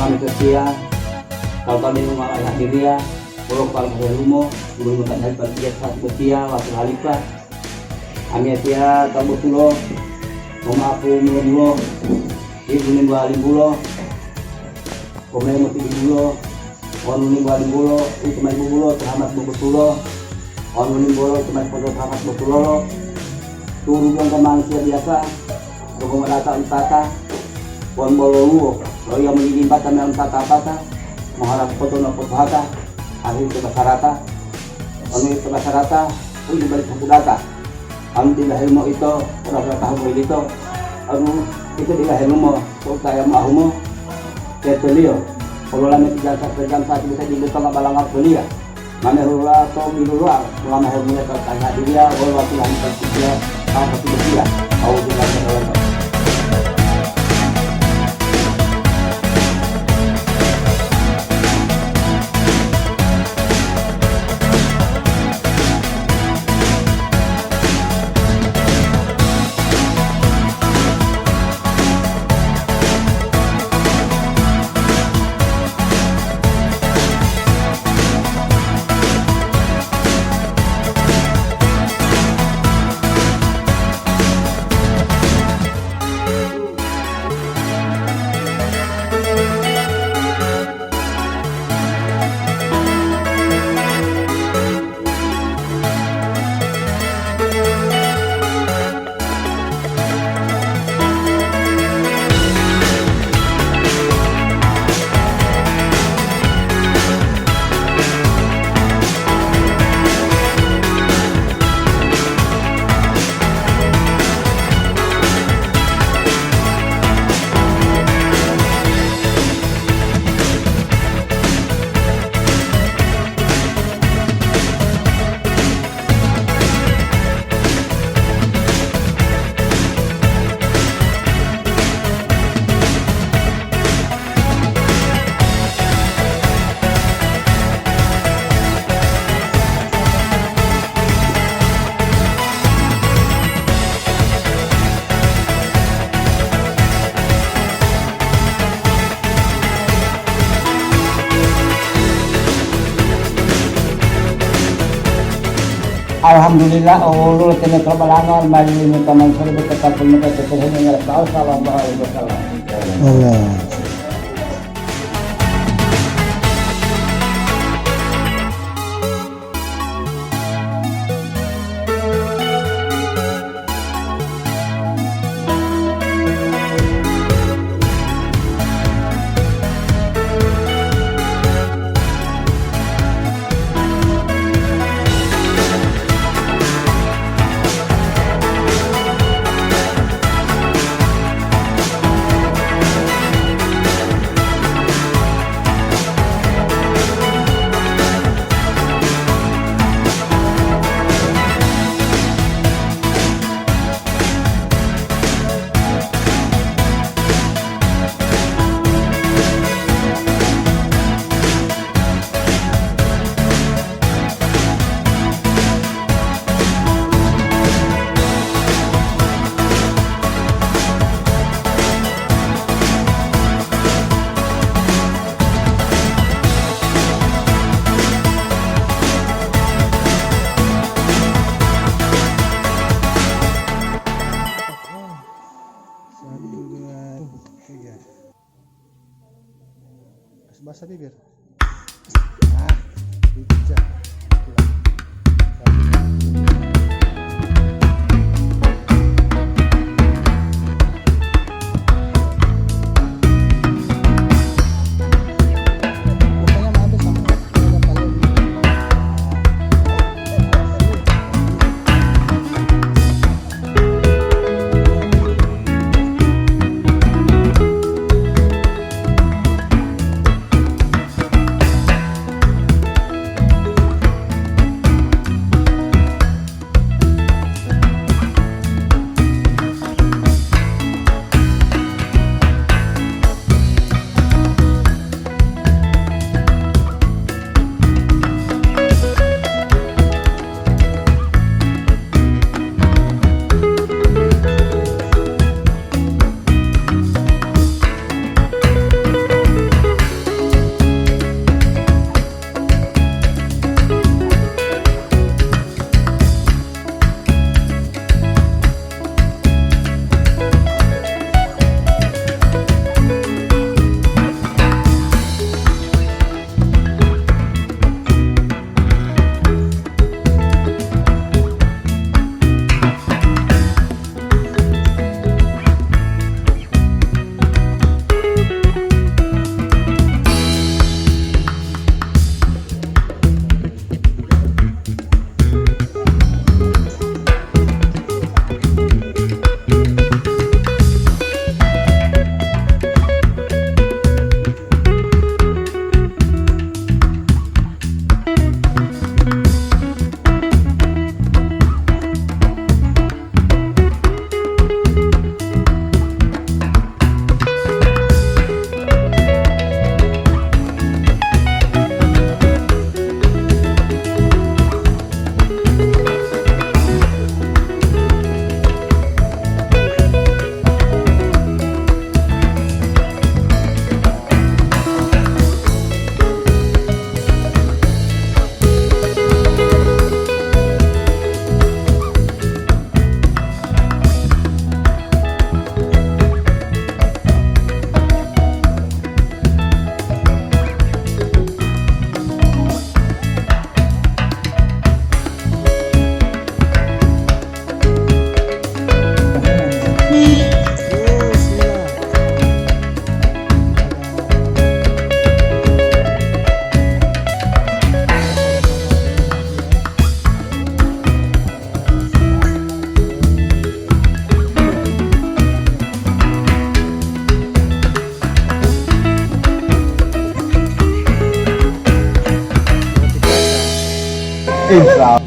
kami setia. Kalau kami rumah anak diri ya, kalau saya rumah, belum tak dari bagian satu setia, waktu halika. Kami setia tahu betul, rumah aku mulu, ibu ni balik bulo, kami mesti bulo, orang ni balik bulo, itu main bulo, terhamat betul, orang ni bulo cuma foto terhamat betul, turun ke manusia biasa, tukang rata utata, orang bolo lu, kalau yang mengirimkan kami utata apa? Mengharap foto hata, akhir ke basarata, kami ke basarata, pun dibalik satu data. Kami tidak ilmu itu, orang tahu itu, itu tidak ilmu, kalau saya mahu saya beliau. Kalau lama jam satu bisa dibuka mabalangan beliau. Mana huruf atau biluar, ulama ilmunya tertanya dia, kalau waktu yang tersedia, kalau tersedia, tahu tidak ada. Alhamdulillah, Allah kena terbalangan mari minta mansur berkata pun mereka terhadap Allah sallallahu alaihi wasallam. Allah. Basah bibir. Nah, bijak. Insya